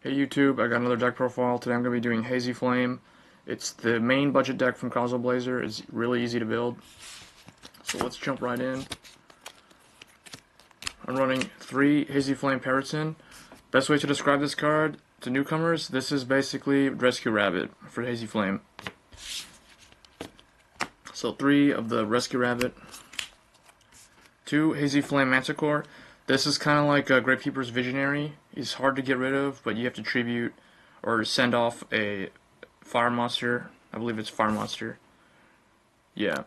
Hey YouTube, I got another deck profile. Today I'm going to be doing Hazy Flame. It's the main budget deck from Console Blazer. It's really easy to build. So let's jump right in. I'm running 3 Hazy Flame Peryton. Best way to describe this card to newcomers, this is basically Rescue Rabbit for Hazy Flame. So 3 of the Rescue Rabbit. 2 Hazy Flame Mantikor. This is kind of like a Gravekeeper's Visionary. He's hard to get rid of, but you have to tribute or send off a fire monster. I believe it's fire monster. Yeah.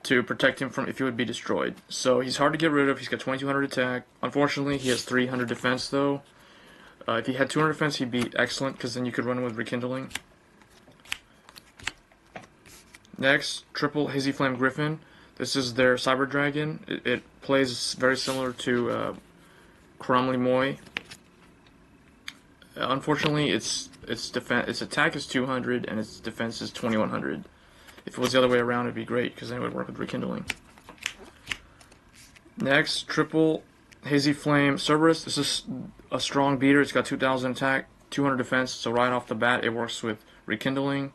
To protect him from if he would be destroyed. So he's hard to get rid of. He's got 2200 attack. Unfortunately, he has 300 defense though. If he had 200 defense, he'd be excellent because then you could run him with Rekindling. Next, triple Hazy Flame Griffin. This is their Cyber Dragon. It plays very similar to Cromley Moy. Unfortunately, its attack is 200 and its defense is 2100. If it was the other way around, it'd be great because then it would work with Rekindling. Next, triple Hazy Flame Cerberus. This is a strong beater. It's got 2000 attack, 200 defense. So right off the bat, it works with Rekindling.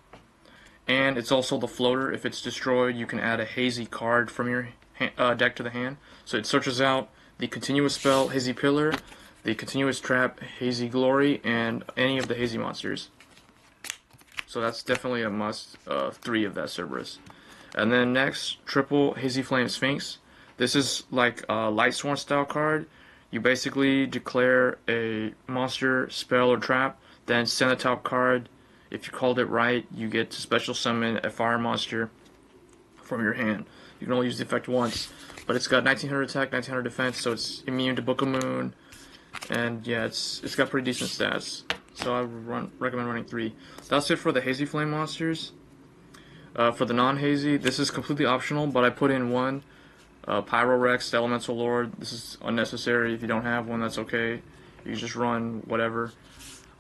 And it's also the floater. If it's destroyed, you can add a hazy card from your deck to the hand. So it searches out the continuous spell, Hazy Pillar, the continuous trap, Hazy Glory, and any of the hazy monsters. So that's definitely a must, 3 of that Cerberus. And then next, triple Hazy Flame Sphynx. This is like a Lightsworn style card. You basically declare a monster, spell, or trap, then send the top card. If you called it right, you get to special summon a fire monster from your hand. You can only use the effect once, but it's got 1900 attack, 1900 defense, so it's immune to Book of Moon, and yeah, it's got pretty decent stats. So I recommend running 3. That's it for the Hazy Flame monsters. For the non-hazy, this is completely optional, but I put in 1 Pyrorex, the Elemental Lord. This is unnecessary. If you don't have one, that's okay. You can just run whatever.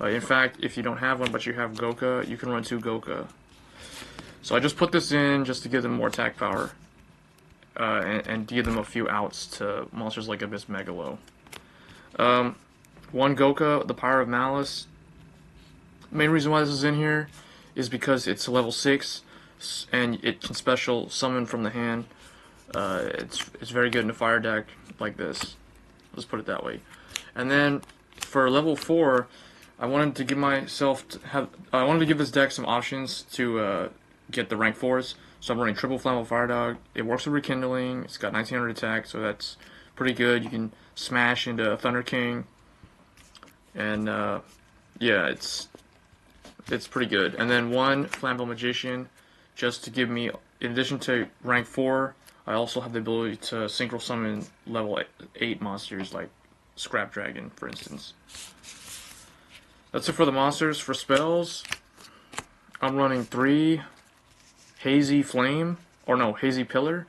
In fact, if you don't have one but you have Goka, you can run 2 Goka. So I just put this in just to give them more attack power. And give them a few outs to monsters like Abyss Megalo. 1 Goka, the Pyre of Malice. Main reason why this is in here is because it's level 6 and it can special summon from the hand. It's very good in a fire deck like this. Let's put it that way. And then for level 4, I wanted to give this deck some options to get the rank 4s. So I'm running triple Flamvell Firedog. It works with Rekindling. It's got 1900 attack, so that's pretty good. You can smash into Thunder King, and yeah, it's pretty good. And then 1 Flamvell Magician, just to give me, in addition to rank 4, I also have the ability to synchro summon level 8 monsters like Scrap Dragon, for instance. That's it for the monsters. For spells, I'm running 3 Hazy Flame, or no, Hazy Pillar.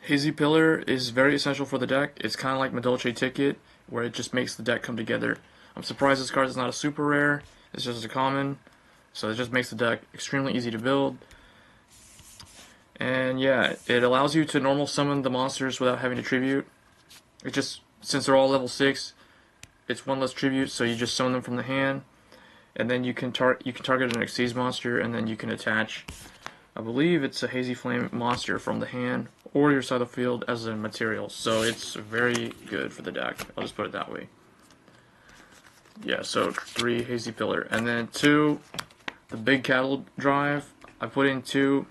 Hazy Pillar is very essential for the deck. It's kind of like Medolce Ticket, where it just makes the deck come together. I'm surprised this card is not a super rare. It's just a common, so it just makes the deck extremely easy to build. And yeah, it allows you to normal summon the monsters without having to tribute. It just, since they're all level 6, it's 1 less tribute, so you just summon them from the hand, and then you can target an Xyz monster, and then you can attach, I believe it's a Hazy Flame monster from the hand or your side of the field as a material. So it's very good for the deck. I'll just put it that way. Yeah, so 3 Hazy Pillar, and then 2 the big cattle drive. I put in 2.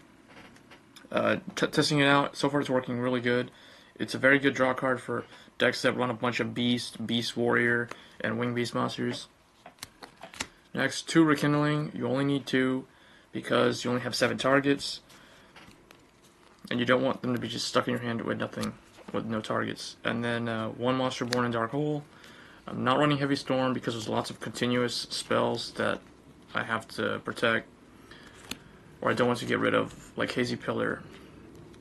Testing it out. So far, it's working really good. It's a very good draw card for decks that run a bunch of Beast Warrior, and Wing Beast monsters. Next, 2 Rekindling. You only need 2 because you only have 7 targets, and you don't want them to be just stuck in your hand with nothing, with no targets. And then 1 Monster Reborn in Dark Hole. I'm not running Heavy Storm because there's lots of continuous spells that I have to protect, or I don't want to get rid of, like Hazy Pillar.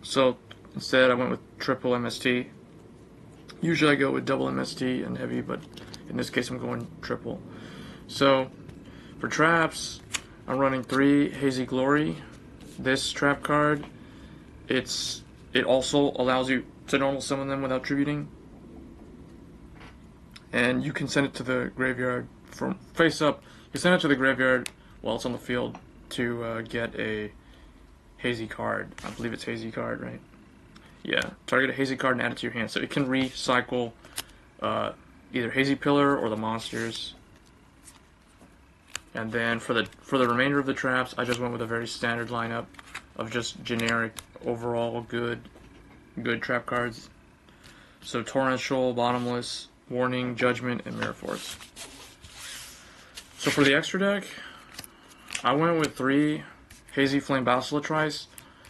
So instead, I went with triple MST. Usually I go with double MST and heavy, but in this case I'm going triple. So for traps, I'm running 3 Hazy Glory. This trap card, it also allows you to normal summon them without tributing. and you can send it to the graveyard from face up. You send it to the graveyard while it's on the field to get a Hazy card. I believe it's Hazy card, right? Yeah, target a Hazy card and add it to your hand. So it can recycle either Hazy Pillar or the monsters. And then for the remainder of the traps, I just went with a very standard lineup of just generic, overall good trap cards. So Torrential, Bottomless, Warning, Judgment, and Mirror Force. So for the extra deck, I went with 3 Hazy Flame Basiltrice.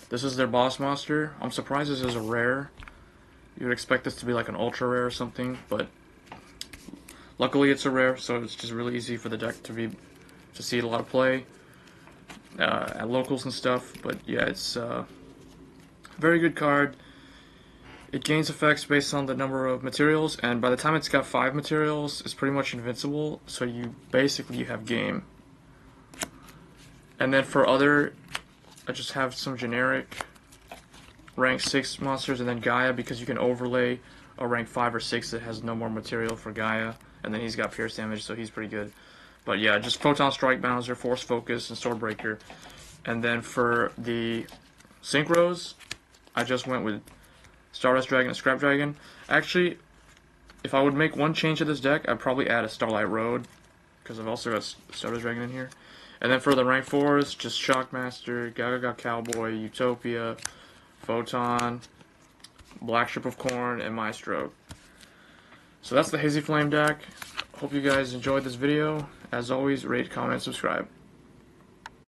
This is their boss monster. I'm surprised this is a rare. You would expect this to be like an ultra rare or something, but luckily it's a rare, so it's just really easy for the deck to see a lot of play at locals and stuff. But yeah, it's a very good card. It gains effects based on the number of materials, and by the time it's got 5 materials, it's pretty much invincible, so you have game. And then for other, I just have some generic rank 6 monsters, and then Gaia, because you can overlay a rank 5 or 6 that has no more material for Gaia, and then he's got pierce damage, so he's pretty good. But yeah, just Photon Strike, Bounzer, Force Focus, and Swordbreaker. And then for the Synchros, I just went with Stardust Dragon and Scrap Dragon. Actually, if I would make one change to this deck, I'd probably add a Starlight Road, because I've also got Stardust Dragon in here. And then for the rank 4s, just Shockmaster, Gaga Cowboy, Utopia, Photon, Blackship of Corn, and Maestroke. So that's the Hazy Flame deck. Hope you guys enjoyed this video. As always, rate, comment, subscribe.